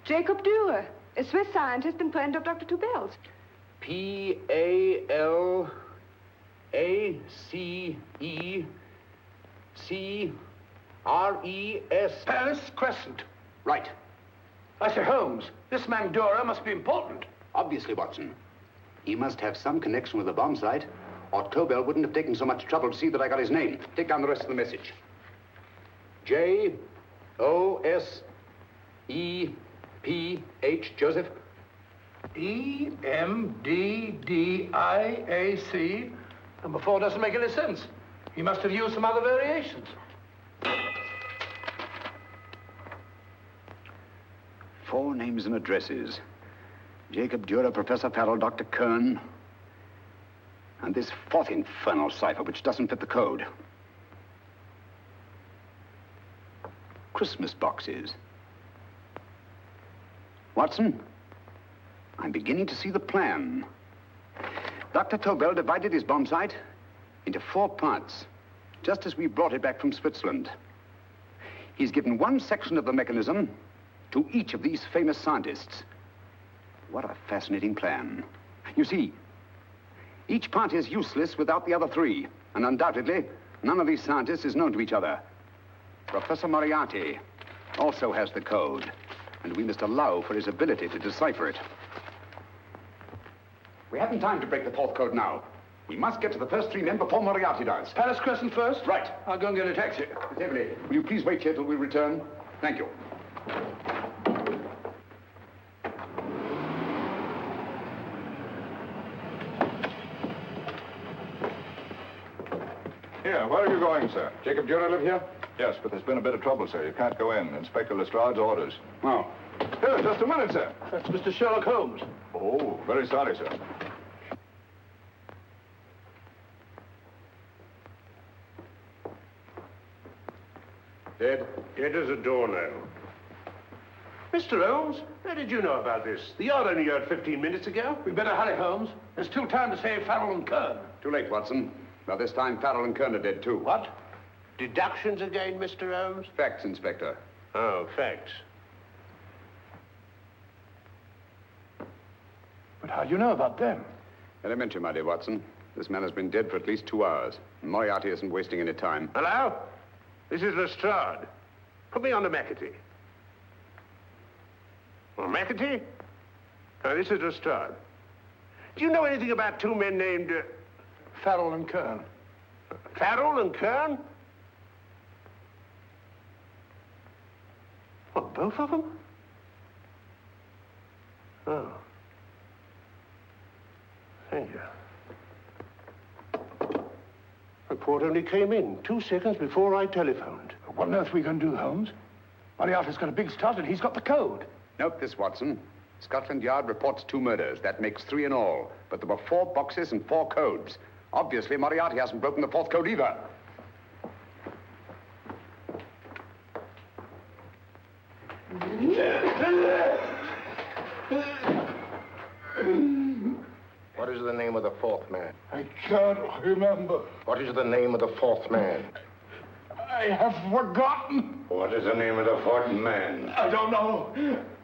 Jacob Dürer, a Swiss scientist and friend of Dr. Tobel's. P-A-L-A-C-E-C-R-E-S. Paris Crescent. Right. I say, Holmes, this man Dora must be important. Obviously, Watson. He must have some connection with the bomb site, or Tobel wouldn't have taken so much trouble to see that I got his name. Take down the rest of the message. J-O-S-E-P-H, Joseph. E-M-D-D-I-A-C. Number 4 doesn't make any sense. He must have used some other variations. 4 names and addresses. Jacob Dürer, Professor Farrell, Dr. Kern. And this 4th infernal cipher, which doesn't fit the code. Christmas boxes. Watson, I'm beginning to see the plan. Dr. Tobel divided his bomb site into 4 parts, just as we brought it back from Switzerland. He's given one section of the mechanism to each of these famous scientists. What a fascinating plan. You see, each part is useless without the other 3, and undoubtedly, none of these scientists is known to each other. Professor Moriarty also has the code, and we must allow for his ability to decipher it. We haven't time to break the 4th code now. We must get to the first 3 men before Moriarty does. Palace Crescent first? Right. I'll go and get a taxi. Miss Eberli, will you please wait here till we return? Thank you. Here, where are you going, sir? Jacob Dürer live here? Yes, but there's been a bit of trouble, sir. You can't go in. Inspector Lestrade's orders. Oh. Here, just a minute, sir. That's Mr. Sherlock Holmes. Oh, very sorry, sir. Dead? Dead as a doornail. Mr. Holmes, how did you know about this? The yard only heard 15 minutes ago. We better hurry, Holmes. There's still time to save Farrell and Kern. Too late, Watson. By this time, Farrell and Kern are dead, too. What? Deductions again, Mr. Holmes? Facts, Inspector. Oh, facts. But how do you know about them? Elementary, my dear Watson. This man has been dead for at least 2 hours. Moriarty isn't wasting any time. Hello? This is Lestrade. Put me on to McAtee. Well, McAtee? This is Lestrade. Do you know anything about 2 men named... Farrell and Kern. Farrell and Kern? What, both of them? Oh. Thank you. Report only came in 2 seconds before I telephoned. What on earth are we going to do, Holmes? Moriarty's got a big start and he's got the code. Note this, Watson. Scotland Yard reports 2 murders. That makes 3 in all. But there were 4 boxes and 4 codes. Obviously, Moriarty hasn't broken the 4th code either. What is the name of the 4th man? I can't remember. What is the name of the 4th man? I have forgotten. What is the name of the 4th man? I don't know.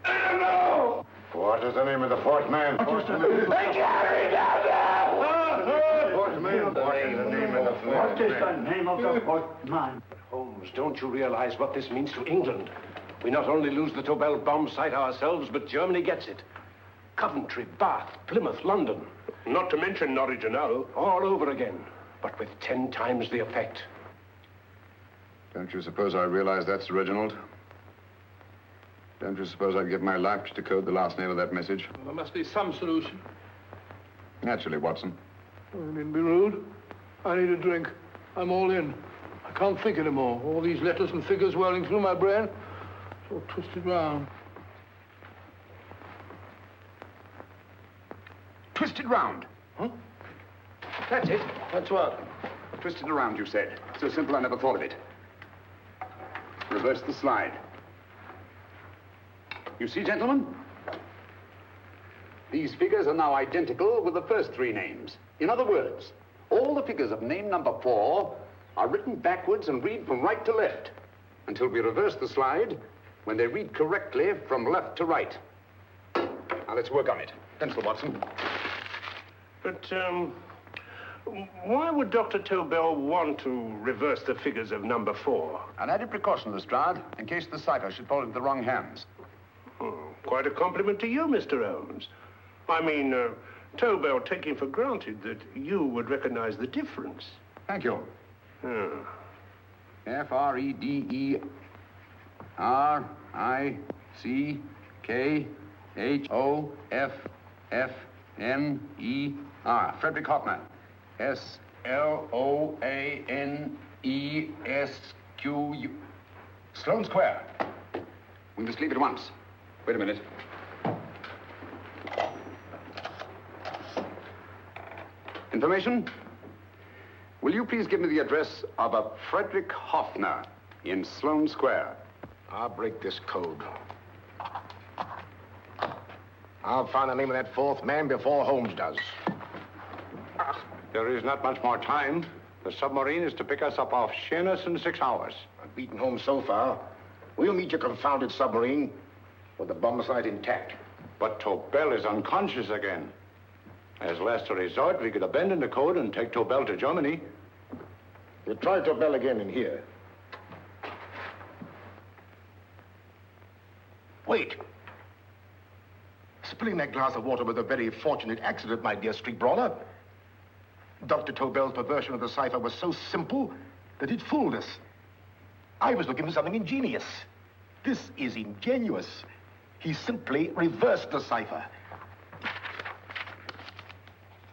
I don't know. What is the name of the 4th man? I can't remember. 4th man. What is the name of the 4th man? What is the name of the 4th man? Holmes, don't you realize what this means to England? We not only lose the Tobel bomb site ourselves, but Germany gets it. Coventry, Bath, Plymouth, London. Not to mention Norwich and Hull. All over again, but with 10 times the effect. Don't you suppose I realize that's Reginald? Don't you suppose I'd give my life to decode the last name of that message? Well, there must be some solution. Naturally, Watson. I needn't be rude. I need a drink. I'm all in. I can't think anymore. All these letters and figures whirling through my brain. It's all twisted round. Twisted round? Huh? That's it. That's what? Twisted around, you said. So simple I never thought of it. Reverse the slide. You see, gentlemen? These figures are now identical with the first 3 names. In other words, all the figures of name number 4 are written backwards and read from right to left until we reverse the slide when they read correctly from left to right. Now, let's work on it. Pencil, Watson. But, Why would Dr. Tobel want to reverse the figures of number 4? An added precaution, Lestrade, in case the cipher should fall into the wrong hands. Oh, quite a compliment to you, Mr. Holmes. I mean, Tobel taking for granted that you would recognize the difference. Thank you. F-R-E-D-E-R-I-C-K-H-O-F-F-N-E-R. Frederick Hoffner. S-L-O-A-N-E-S-Q-U. Sloane Square. We must leave at once. Wait a minute. Information? Will you please give me the address of a Frederick Hoffner in Sloane Square? I'll break this code. I'll find the name of that 4th man before Holmes does. There is not much more time. The submarine is to pick us up off Sheerness in 6 hours. I've beaten Holmes so far. We'll meet your confounded submarine with the bombsight intact. But Tobel is unconscious again. As last resort, we could abandon the code and take Tobel to Germany. We'll try Tobel again in here. Wait. Spilling that glass of water was a very fortunate accident, my dear street brawler. Dr. Tobel's perversion of the cipher was so simple that it fooled us. I was looking for something ingenious. This is ingenious. He simply reversed the cipher.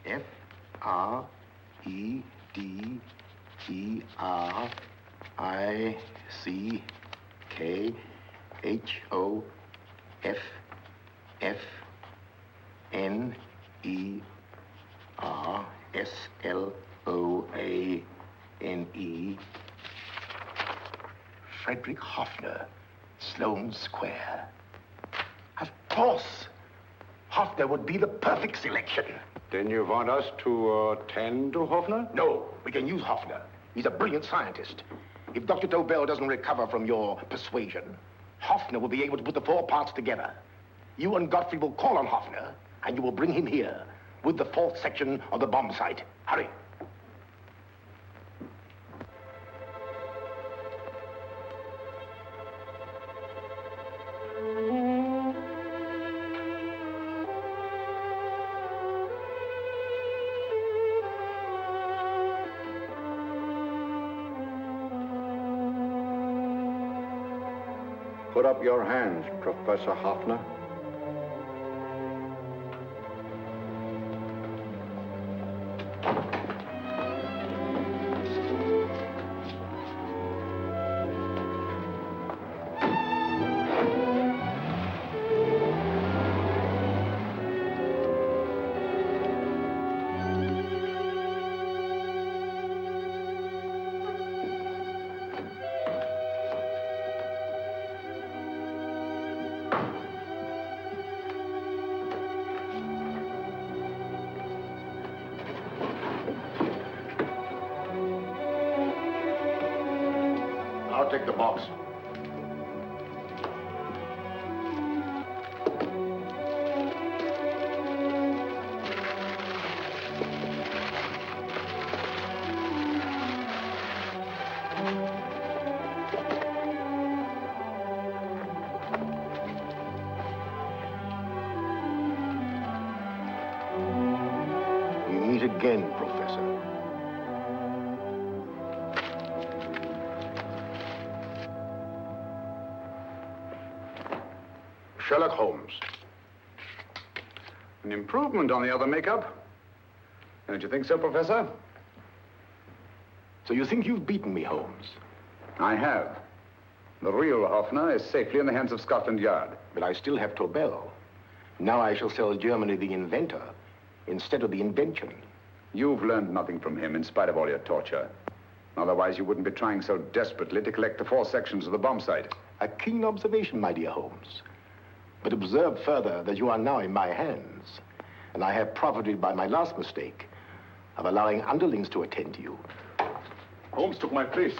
F-R-E-D-E-R-I-C-K-H-O-F-F-N-E-R-S-L-O-A-N-E. Frederick Hoffner, Sloane Square. Of course. Hoffner would be the perfect selection. Then you want us to tend to Hoffner? No, we can use Hoffner. He's a brilliant scientist. If Dr. Tobel doesn't recover from your persuasion, Hoffner will be able to put the 4 parts together. You and Godfrey will call on Hoffner, and you will bring him here with the 4th section of the bomb sight. Hurry. Put up your hands, Professor Hoffner. I'll take the box. We meet again, Professor. Sherlock Holmes. An improvement on the other makeup. Don't you think so, Professor? So you think you've beaten me, Holmes? I have. The real Hoffner is safely in the hands of Scotland Yard. But I still have Tobel. Now I shall sell Germany the inventor instead of the invention. You've learned nothing from him in spite of all your torture. Otherwise, you wouldn't be trying so desperately to collect the 4 sections of the bomb sight. A keen observation, my dear Holmes. But observe further that you are now in my hands, and I have profited by my last mistake of allowing underlings to attend to you. Holmes took my place,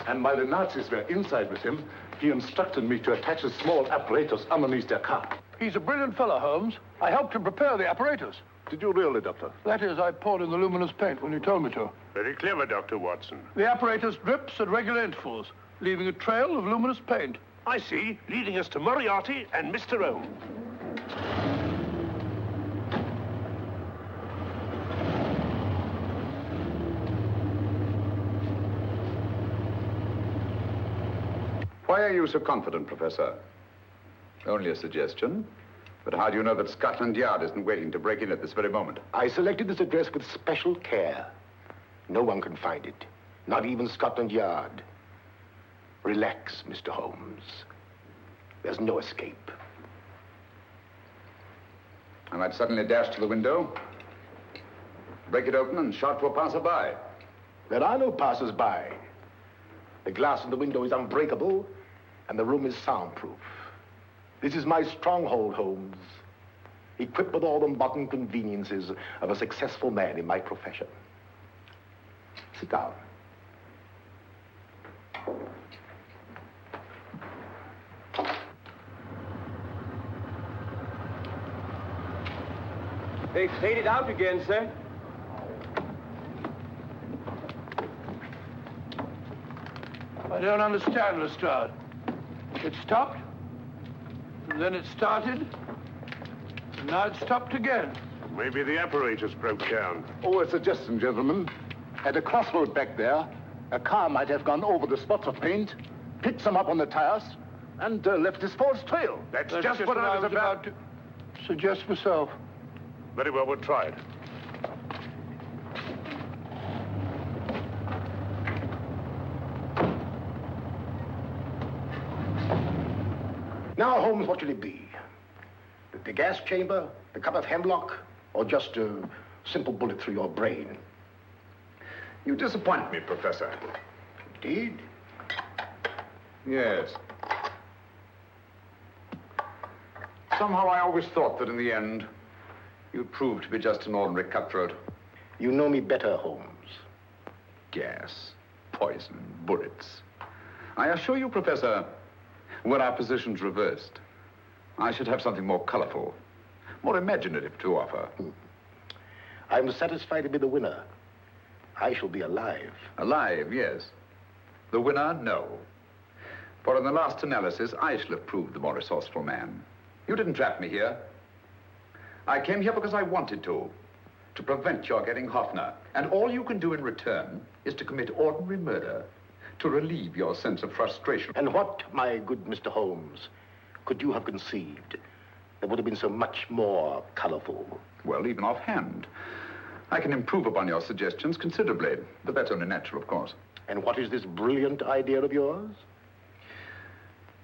and while the Nazis were inside with him, he instructed me to attach a small apparatus underneath their car. He's a brilliant fellow, Holmes. I helped him prepare the apparatus. Did you really, Doctor? That is, I poured in the luminous paint when you told me to. Very clever, Dr. Watson. The apparatus drips at regular intervals, leaving a trail of luminous paint. I see, leading us to Moriarty and Mr. Holmes. Why are you so confident, Professor? Only a suggestion. But how do you know that Scotland Yard isn't waiting to break in at this very moment? I selected this address with special care. No one can find it, not even Scotland Yard. Relax, Mr. Holmes. There's no escape. I might suddenly dash to the window, break it open, and shout to a passerby. There are no passers-by. The glass in the window is unbreakable, and the room is soundproof. This is my stronghold, Holmes, equipped with all the modern conveniences of a successful man in my profession. Sit down. They've faded out again, sir. I don't understand, Lestrade. It stopped, and then it started, and now it stopped again. Maybe the apparatus broke down. Oh, a suggestion, gentlemen. At a crossroad back there, a car might have gone over the spots of paint, picked some up on the tires, and left his false trail. That's just what I was about to suggest myself. Very well, we'll try it. Now, Holmes, what will it be? The gas chamber, the cup of hemlock, or just a simple bullet through your brain? You disappoint me, Professor. Indeed? Yes. Somehow I always thought that in the end, you'd prove to be just an ordinary cutthroat. You know me better, Holmes. Gas, poison, bullets. I assure you, Professor, were our positions reversed, I should have something more colorful, more imaginative to offer. I'm satisfied to be the winner. I shall be alive. Alive, yes. The winner, no. For in the last analysis, I shall have proved the more resourceful man. You didn't trap me here. I came here because I wanted to prevent your getting Hoffner. And all you can do in return is to commit ordinary murder to relieve your sense of frustration. And what, my good Mr. Holmes, could you have conceived that would have been so much more colorful? Well, even offhand, I can improve upon your suggestions considerably, but that's only natural, of course. And what is this brilliant idea of yours?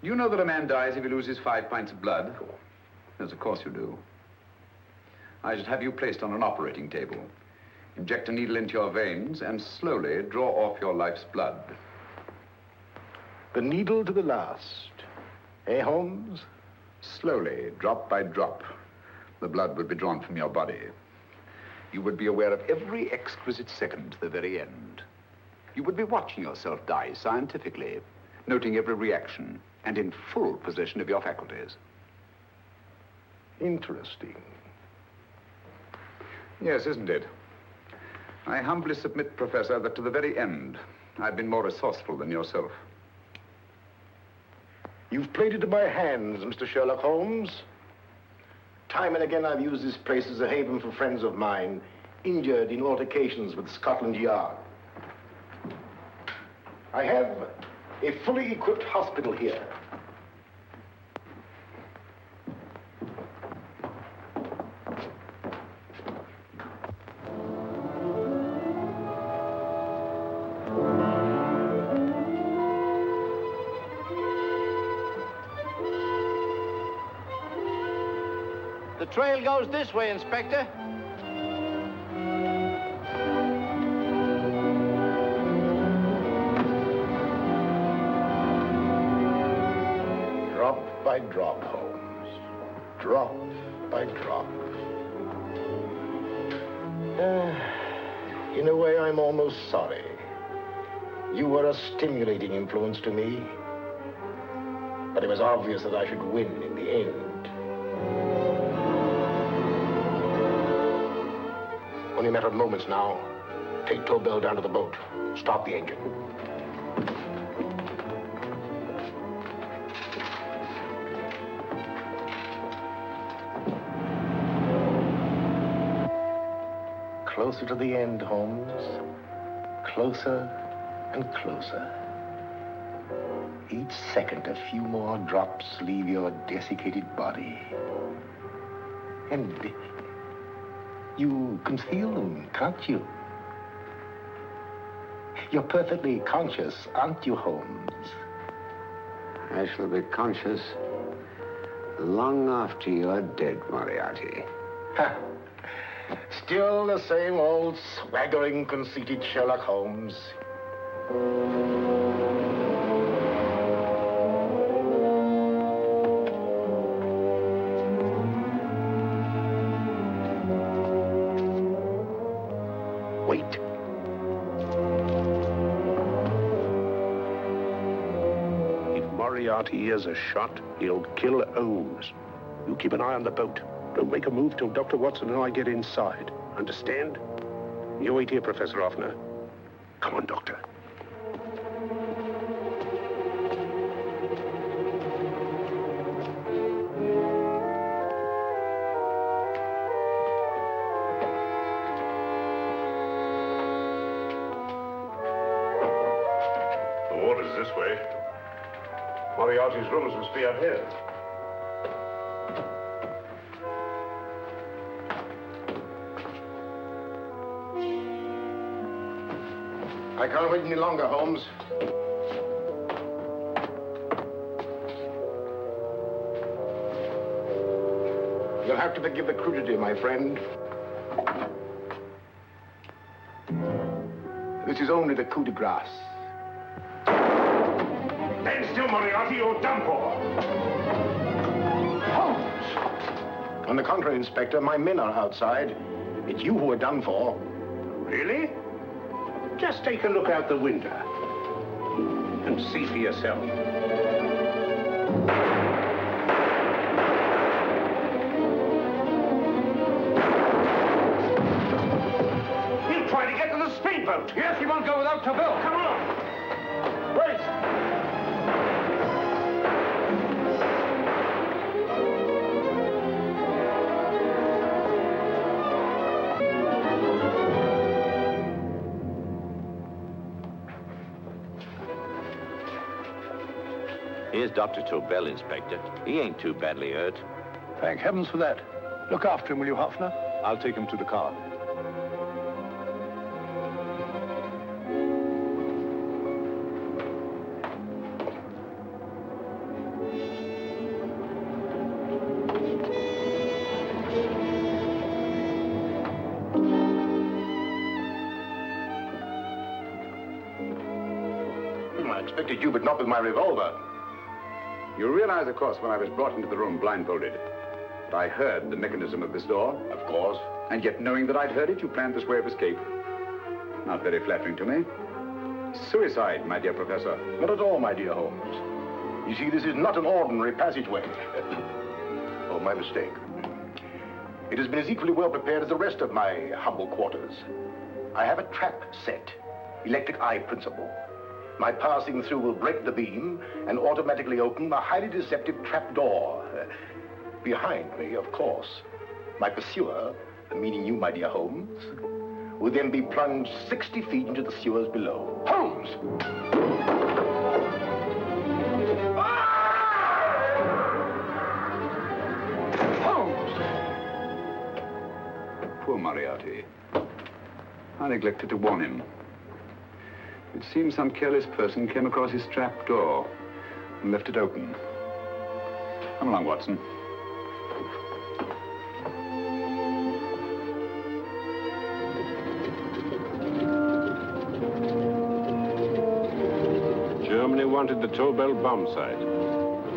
You know that a man dies if he loses 5 pints of blood? Yes, of course you do. I should have you placed on an operating table, inject a needle into your veins, and slowly draw off your life's blood. The needle to the last. Eh, Holmes? Slowly, drop by drop, the blood would be drawn from your body. You would be aware of every exquisite second to the very end. You would be watching yourself die scientifically, noting every reaction, and in full possession of your faculties. Interesting. Yes, isn't it? I humbly submit, Professor, that to the very end, I've been more resourceful than yourself. You've played into my hands, Mr. Sherlock Holmes. Time and again, I've used this place as a haven for friends of mine, injured in altercations with Scotland Yard. I have a fully equipped hospital here. The trail goes this way, Inspector. Drop by drop, Holmes. Drop by drop. In a way, I'm almost sorry. You were a stimulating influence to me. But it was obvious that I should win in the end. Only a matter of moments now. Take Tobel down to the boat. Start the engine. Closer to the end, Holmes. Closer and closer. Each second, a few more drops leave your desiccated body. And you can feel them, can't you? You're perfectly conscious, aren't you, Holmes? I shall be conscious long after you're dead, Moriarty. Ha! Still the same old swaggering, conceited Sherlock Holmes. Wait. If Moriarty hears a shot, he'll kill Holmes. You keep an eye on the boat. Don't make a move till Dr. Watson and I get inside. Understand? You wait here, Professor Offner. Come on, Doctor. The water's this way. Moriarty's rooms must be out here. I can't wait any longer, Holmes. You'll have to forgive the crudity, my friend. This is only the coup de grace. Stand still, Moriarty, you're done for. Holmes! On the contrary, Inspector, my men are outside. It's you who are done for. Really? Just take a look out the window and see for yourself. He'll try to get to the speedboat. Yes, he won't go without Tobel. Come on. Wait! Here's Dr. Tobel, Inspector. He ain't too badly hurt. Thank heavens for that. Look after him, will you, Hoffner? I'll take him to the car. I expected you, but not with my revolver. You realize, of course, when I was brought into the room blindfolded, that I heard the mechanism of this door? Of course. And yet, knowing that I'd heard it, you planned this way of escape. Not very flattering to me. Suicide, my dear Professor. Not at all, my dear Holmes. You see, this is not an ordinary passageway. Oh, my mistake. It has been as equally well prepared as the rest of my humble quarters. I have a trap set, electric eye principle. My passing through will break the beam and automatically open a highly deceptive trap door. Behind me, of course, my pursuer, meaning you, my dear Holmes, will then be plunged 60 feet into the sewers below. Holmes! Holmes! Poor Moriarty. I neglected to warn him. It seems some careless person came across his trap door and left it open. Come along, Watson. Germany wanted the Tobel bombsight.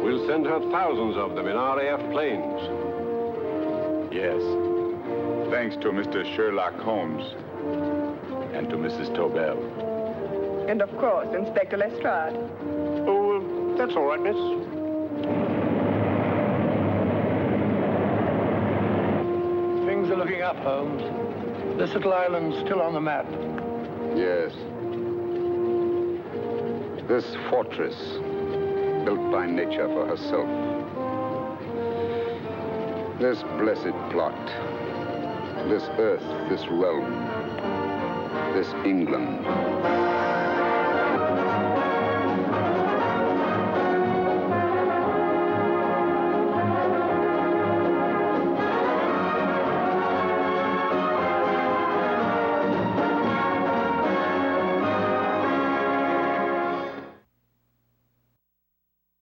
We'll send her thousands of them in RAF planes. Yes. Thanks to Mr. Sherlock Holmes and to Mrs. Tobel. And of course, Inspector Lestrade. Oh, that's all right, miss. Things are looking up, Holmes. This little island's still on the map. Yes. This fortress, built by nature for herself. This blessed plot. This earth, this realm. This England.